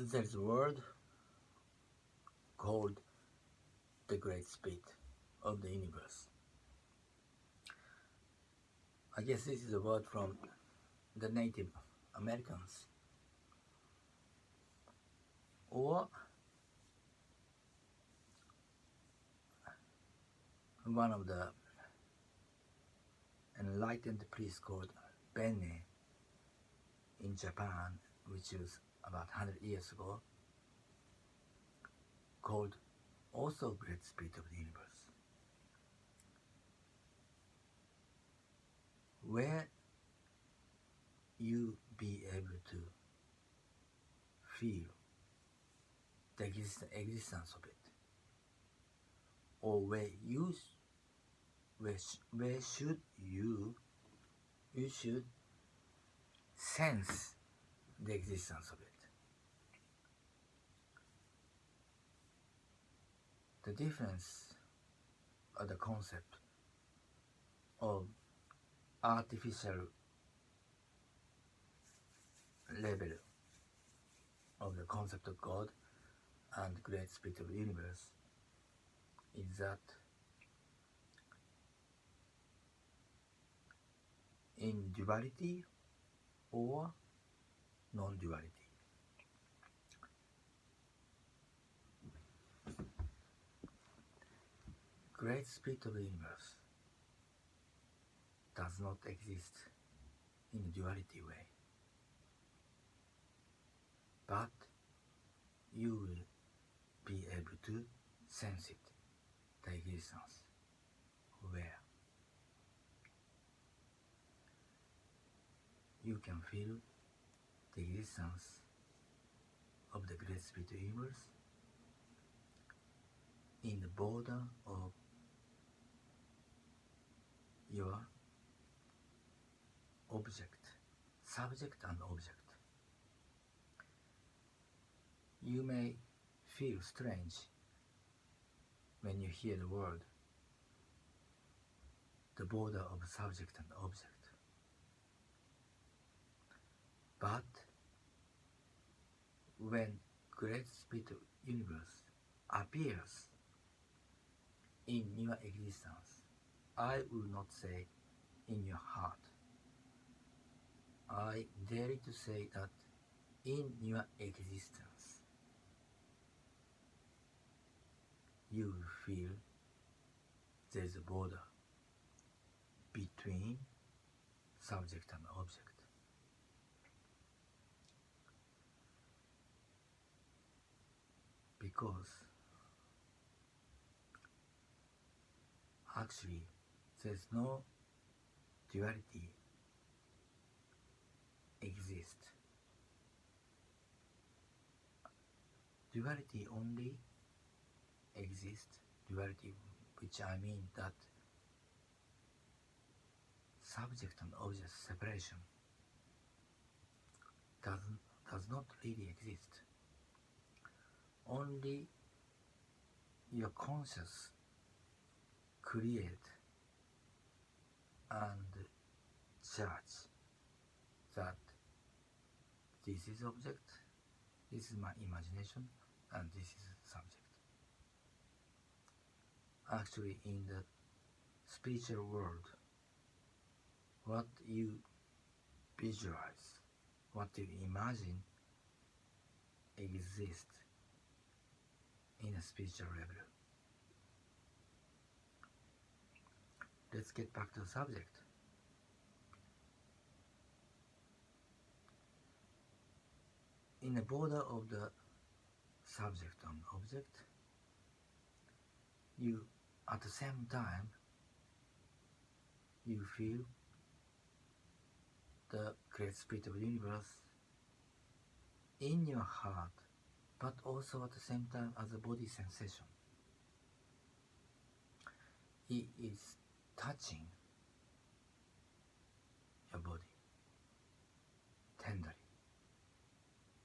There's a word called the Great Spirit of the universe. I guess this is a word from the Native Americans, or one of the enlightened priests called Bene in Japan, which was about 100 years ago, called also Great Spirit of the universe. Where you be able to feel the existence of it, or where should you should sense the existence of it. The difference of the concept of artificial level of the concept of God and Great Spirit of the universe is that in duality or non-duality. Great Spirit of the universe does not exist in a duality way, but you will be able to sense it, the existence, where you can feel the existence of the Great Spirit of the universe in the border of your object, subject and object. You may feel strange when you hear the word, the border of subject and object. But when Great Spirit of universe appears in your existence, I will not say in your heart, I dare to say that in your existence, you will feel there is a border between subject and object. Because actually there's no duality exist. Duality only exists, duality which I mean that subject and object separation does not really exist. Only your conscious create and judge that this is object, this is my imagination, and this is subject. Actually, in the spiritual world, what you visualize, what you imagine exists in a spiritual level. Let's get back to the subject. In the border of the subject and object, you at the same time you feel the Great Spirit of the universe in your heart, but also at the same time as a body sensation. He is touching your body tenderly.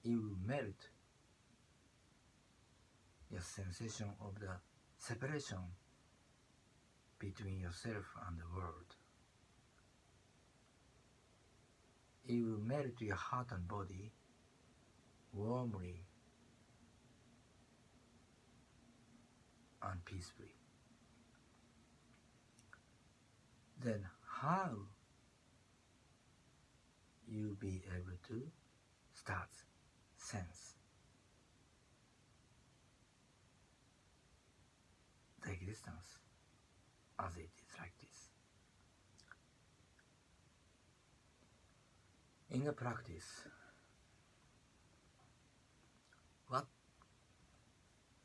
It will melt your sensation of the separation between yourself and the world. It will melt your heart and body warmly and peacefully. Then how you be able to start sense the existence as it is like this. In the practice,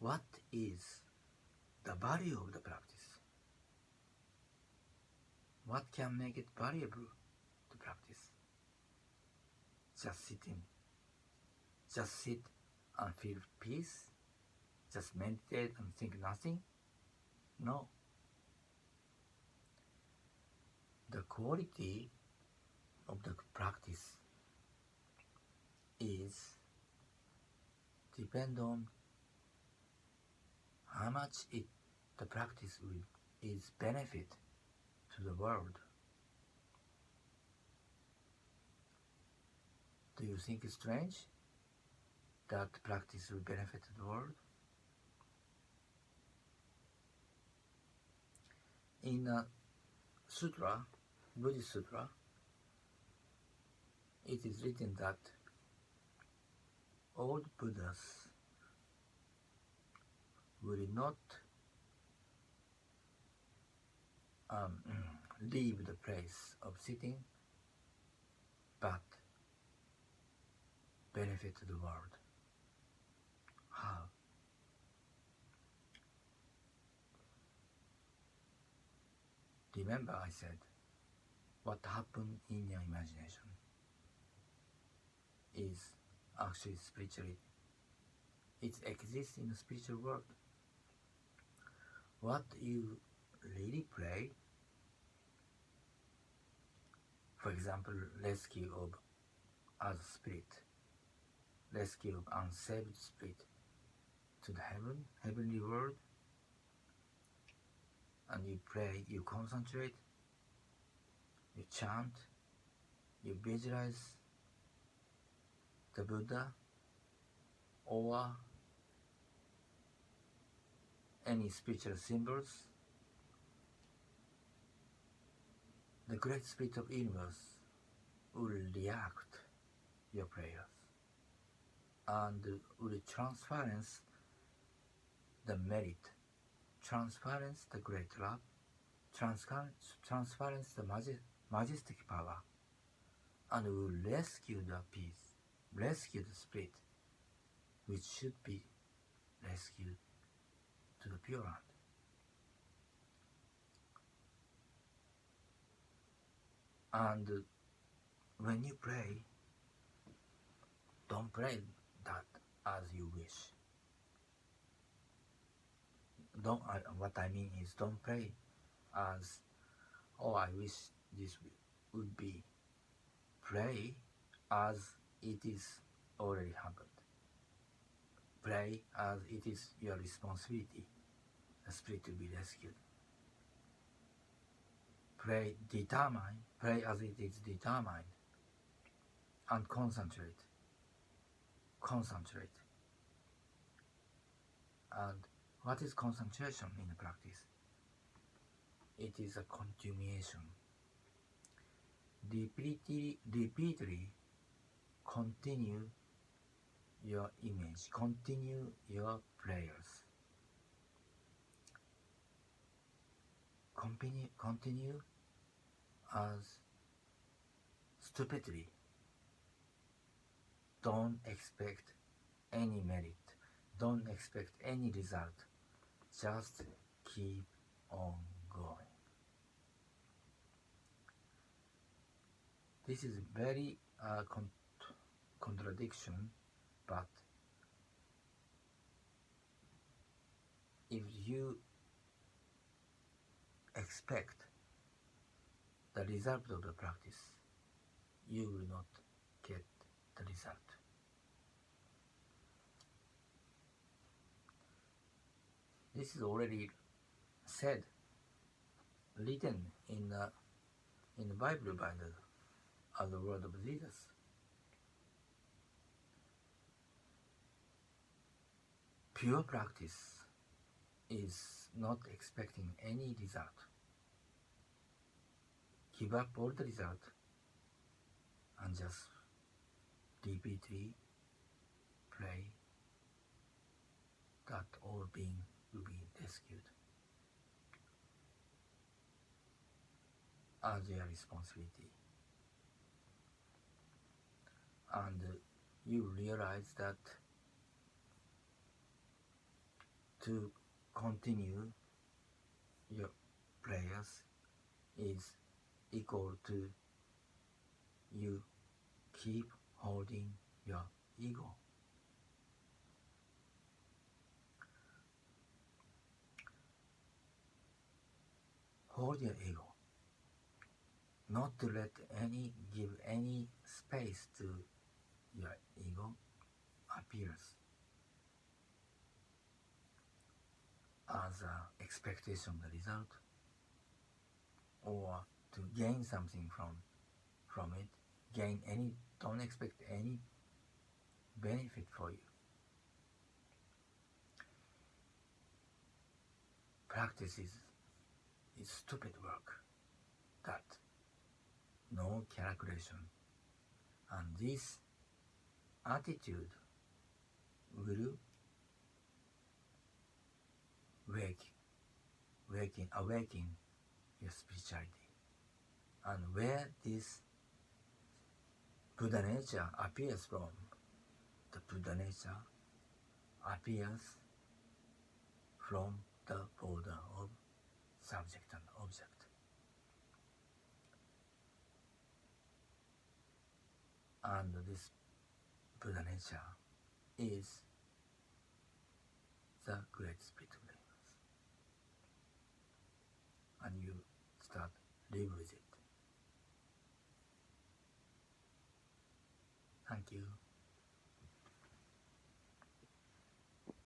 what is the value of the practice? What can make it valuable to practice? Just sit and feel peace? Just meditate and think nothing? No. The quality of the practice is depend on how much the practice is benefit to the world. Do you think it's strange that practice will benefit the world? In a sutra, Buddhist sutra, it is written that all Buddhas will not leave the place of sitting, but benefit the world. How? Remember I said, what happened in your imagination is actually spiritually. It exists in the spiritual world. What you really pray, for example, rescue of as spirit, rescue of unsaved spirit to the heavenly world, and you pray, you concentrate, you chant, you visualize the Buddha or any spiritual symbols, the great spirit of universe will react your prayers and will transference the merit, transference the great love, transference the majestic power, and will rescue the peace, rescue the spirit, which should be rescued to the Pure Land. And when you pray, don't pray that as you wish. What I mean is, don't pray as, oh, I wish this would be. Pray as it is already happened. Pray as it is your responsibility, the spirit to be rescued. Pray as it is determined, and concentrate. And what is concentration in the practice? It is a continuation. Repeatedly continue your image, continue your prayers. Continue as stupidly. Don't expect any merit. Don't expect any result. Just keep on going. This is very contradiction, but if you expect the result of the practice, you will not get the result. This is already said, written in the Bible by the word of Jesus. Pure practice is not expecting any result. Give up all the result and just repeatedly pray that all being will be rescued as your responsibility. And you realize that to continue your prayers is equal to you keep holding your ego. Hold your ego, not to let give any space to your ego appears as an expectation of the result, or to gain something from it. Don't expect any benefit for you. Practice is stupid work, that no calculation, and this attitude will awaken your spirituality. And where this Buddha nature appears from, the Buddha nature appears from the border of subject and object. And this Buddha nature is the great spirit of the universe. And you start live with it. Thank you.